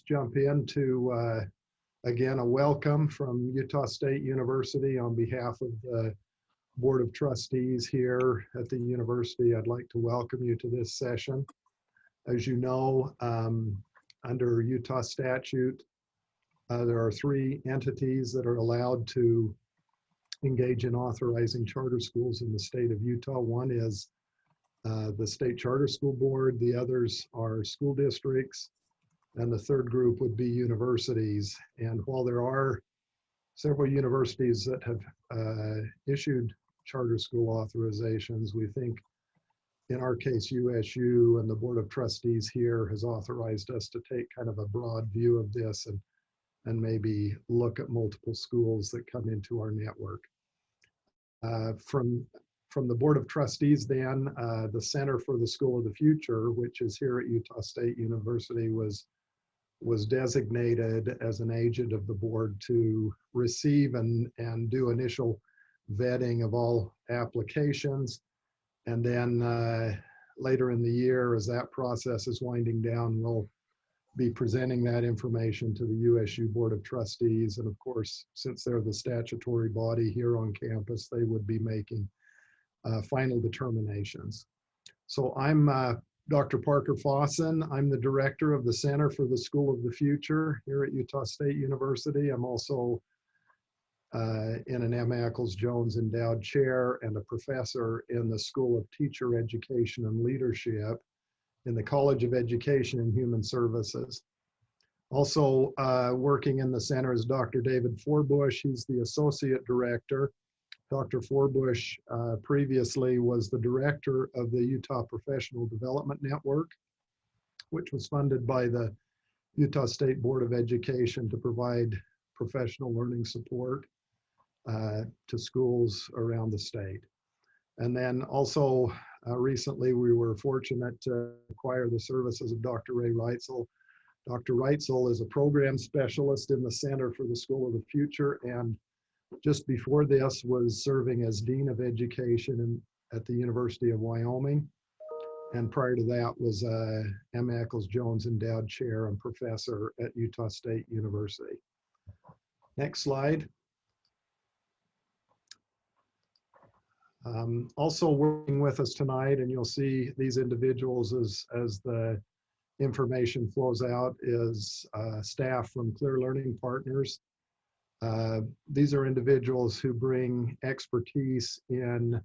jump into, again, a welcome from Utah State University on behalf of the Board of Trustees here at the university. I'd like to welcome you to this session. As you know, under Utah statute, there are 3 entities that are allowed to engage in authorizing charter schools in the state of Utah. One is the State Charter School Board, the others are school districts, and the third group would be universities. And while there are several universities that have issued charter school authorizations, we think in our case USU and the Board of Trustees here has authorized us to take kind of a broad view of this and maybe look at multiple schools that come into our network. From the Board of Trustees then, the Center for the School of the Future, which is here at Utah State University, was designated as an agent of the board to receive and do initial vetting of all applications. And then later in the year, as that process is winding down, we'll be presenting that information to the USU Board of Trustees. And of course, since they're the statutory body here on campus, they would be making final determinations. So I'm Dr. Parker Fossen. I'm the director of the Center for the School of the Future here at Utah State University. I'm also in an M. Ackles-Jones Endowed Chair and a professor in the School of Teacher Education and Leadership in the College of Education and Human Services. Also working in the center is Dr. David Forbush. He's the associate director. Dr. Forbush previously was the director of the Utah Professional Development Network, which was funded by the Utah State Board of Education to provide professional learning support to schools around the state. And then also recently we were fortunate to acquire the services of Dr. Ray Reitzel. Dr. Reitzel is a program specialist in the Center for the School of the Future, and just before this was serving as Dean of Education at the University of Wyoming. And prior to that was M. Ackles-Jones Endowed Chair and Professor at Utah State University. Next slide. Also working with us tonight, and you'll see these individuals as the information flows out, is staff from Clear Learning Partners. These are individuals who bring expertise in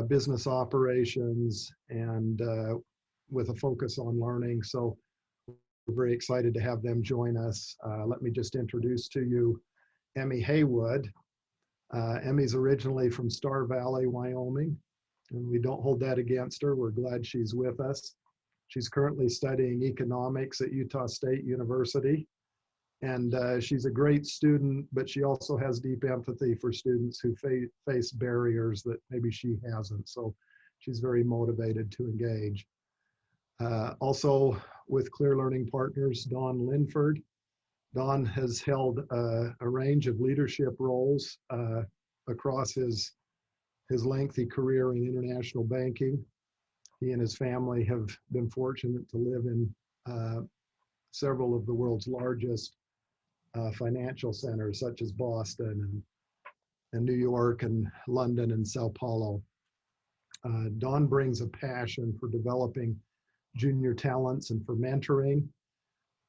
business operations and with a focus on learning. So we're very excited to have them join us. Let me just introduce to you Emmy Haywood. Emmy's originally from Star Valley, Wyoming, and we don't hold that against her. We're glad she's with us. She's currently studying economics at Utah State University. And she's a great student, but she also has deep empathy for students who face barriers that maybe she hasn't. So she's very motivated to engage. Also with Clear Learning Partners, Don Linford. Don has held a range of leadership roles across his lengthy career in international banking. He and his family have been fortunate to live in several of the world's largest financial centers, such as Boston and New York and London and Sao Paulo. Don brings a passion for developing junior talents and for mentoring,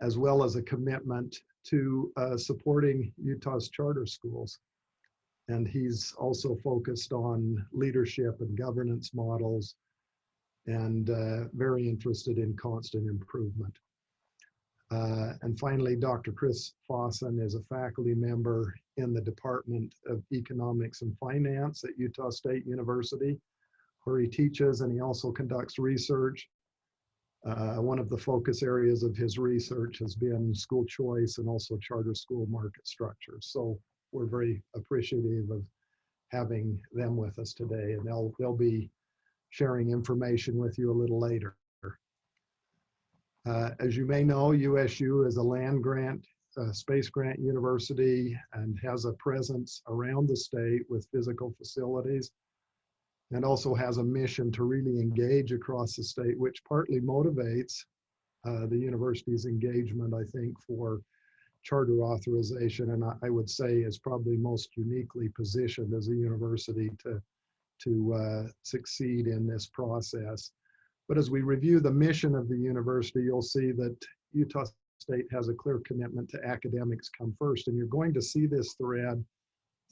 as well as a commitment to supporting Utah's charter schools. And he's also focused on leadership and governance models and very interested in constant improvement. And finally, Dr. Chris Fossen is a faculty member in the Department of Economics and Finance at Utah State University, where he teaches and he also conducts research. One of the focus areas of his research has been school choice and also charter school market structure. So we're very appreciative of having them with us today, and they'll be sharing information with you a little later. As you may know, USU is a land grant, space grant university and has a presence around the state with physical facilities, and also has a mission to really engage across the state, which partly motivates the university's engagement, I think, for charter authorization, and I would say is probably most uniquely positioned as a university to succeed in this process. But as we review the mission of the university, you'll see that Utah State has a clear commitment to academics come first, and you're going to see this thread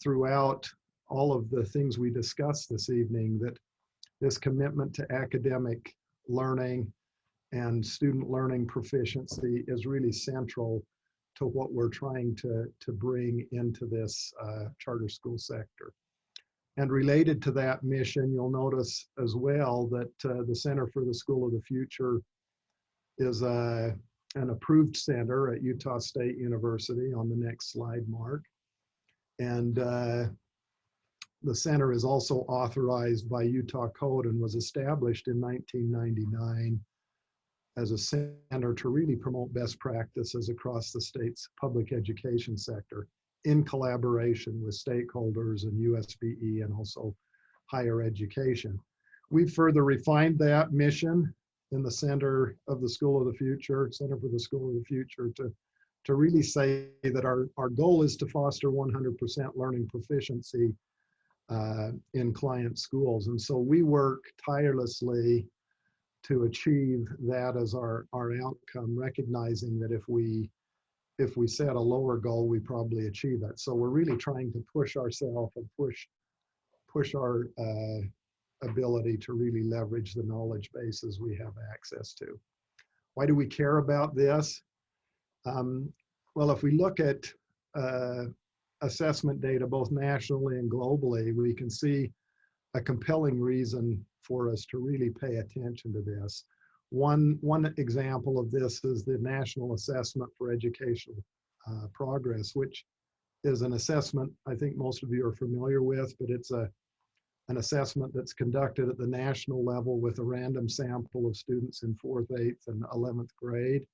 throughout all of the things we discussed this evening, that this commitment to academic learning and student learning proficiency is really central to what we're trying to bring into this charter school sector. And related to that mission, you'll notice as well that the Center for the School of the Future is an approved center at Utah State University on the next slide, Mark. And the center is also authorized by Utah Code and was established in 1999 as a center to really promote best practices across the state's public education sector in collaboration with stakeholders and USBE and also higher education. We've further refined that mission in the Center of the School of the Future, Center for the School of the Future, to really say that our goal is to foster 100% learning proficiency in client schools. And so we work tirelessly to achieve that as our outcome, recognizing that if we set a lower goal, we probably achieve it. So we're really trying to push ourselves and push our ability to really leverage the knowledge bases we have access to. Why do we care about this? Well, if we look at assessment data, both nationally and globally, we can see a compelling reason for us to really pay attention to this. One example of this is the National Assessment for Educational Progress, which is an assessment I think most of you are familiar with, but it's an assessment that's conducted at the national level with a random sample of students in 4th, 8th, and 11th grade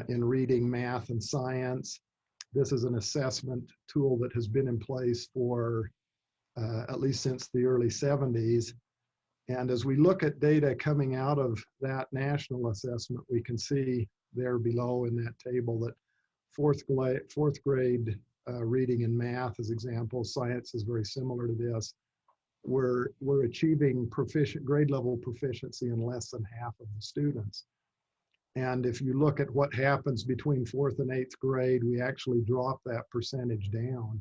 in reading, math, and science. This is an assessment tool that has been in place for at least since the early 70s. And as we look at data coming out of that national assessment, we can see there below in that table that fourth grade reading and math as examples, science is very similar to this. We're achieving grade level proficiency in less than half of the students. And if you look at what happens between 4th and 8th grade, we actually drop that percentage down.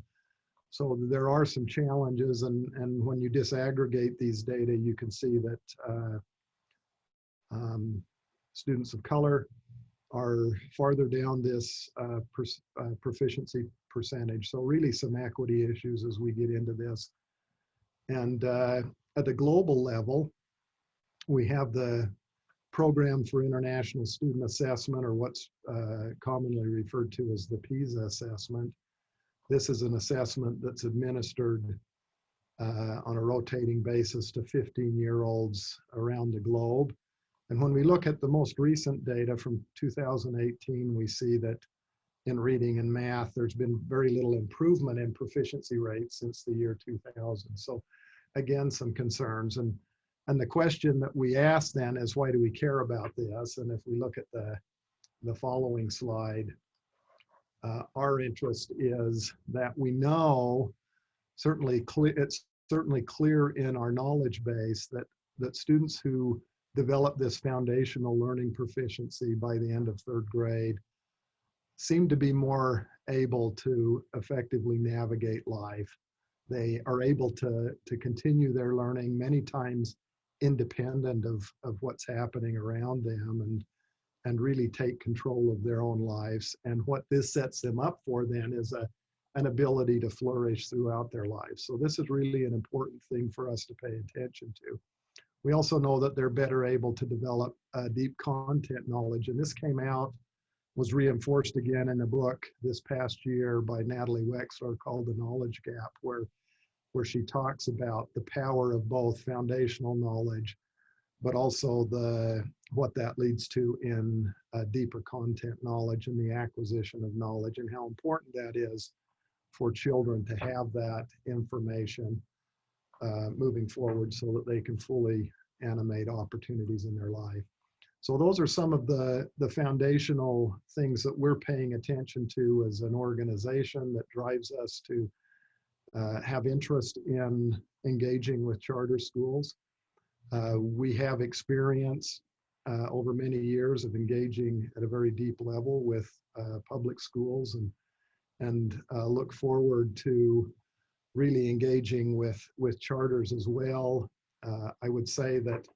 So there are some challenges, and when you disaggregate these data, you can see that students of color are farther down this proficiency percentage. So really some equity issues as we get into this. And at the global level, we have the Program for International Student Assessment, or what's commonly referred to as the PISA assessment. This is an assessment that's administered on a rotating basis to 15-year-olds around the globe. And when we look at the most recent data from 2018, we see that in reading and math, there's been very little improvement in proficiency rates since the year 2000. So again, some concerns. And the question that we ask then is, why do we care about this? And if we look at the following slide, our interest is that we know, it's certainly clear in our knowledge base that students who develop this foundational learning proficiency by the end of 3rd grade seem to be more able to effectively navigate life. They are able to continue their learning many times independent of what's happening around them, and really take control of their own lives. And what this sets them up for then is an ability to flourish throughout their lives. So this is really an important thing for us to pay attention to. We also know that they're better able to develop deep content knowledge. And this was reinforced again in a book this past year by Natalie Wexler called The Knowledge Gap, where she talks about the power of both foundational knowledge, but also what that leads to in deeper content knowledge and the acquisition of knowledge, and how important that is for children to have that information moving forward so that they can fully animate opportunities in their life. So those are some of the foundational things that we're paying attention to as an organization that drives us to have interest in engaging with charter schools. We have experience over many years of engaging at a very deep level with public schools, and look forward to really engaging with charters as well. I would say that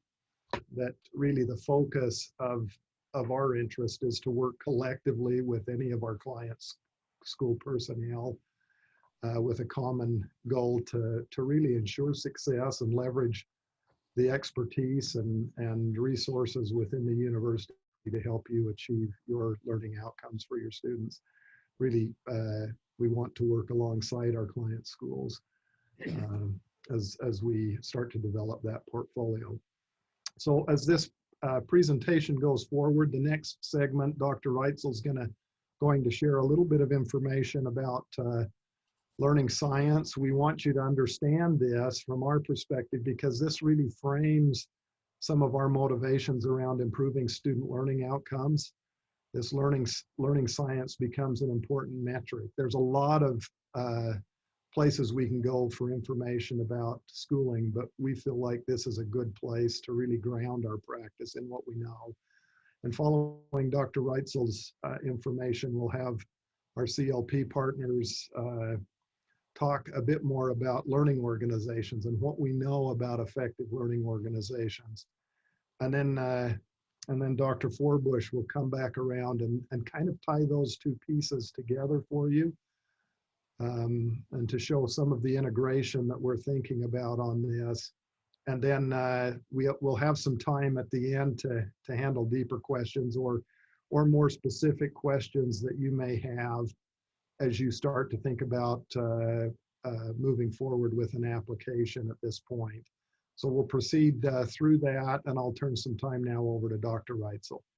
really the focus of our interest is to work collectively with any of our clients' school personnel with a common goal to really ensure success and leverage the expertise and resources within the university to help you achieve your learning outcomes for your students. Really, we want to work alongside our client schools as we start to develop that portfolio. So as this presentation goes forward, the next segment, Dr. Reitzel's going to share a little bit of information about learning science. We want you to understand this from our perspective because this really frames some of our motivations around improving student learning outcomes. This learning science becomes an important metric. There's a lot of places we can go for information about schooling, but we feel like this is a good place to really ground our practice in what we know. And following Dr. Reitzel's information, we'll have our CLP partners talk a bit more about learning organizations and what we know about effective learning organizations. And then Dr. Forbush will come back around and kind of tie those two pieces together for you, and to show some of the integration that we're thinking about on this. And then we'll have some time at the end to handle deeper questions or more specific questions that you may have as you start to think about moving forward with an application at this point. So we'll proceed through that, and I'll turn some time now over to Dr. Reitzel.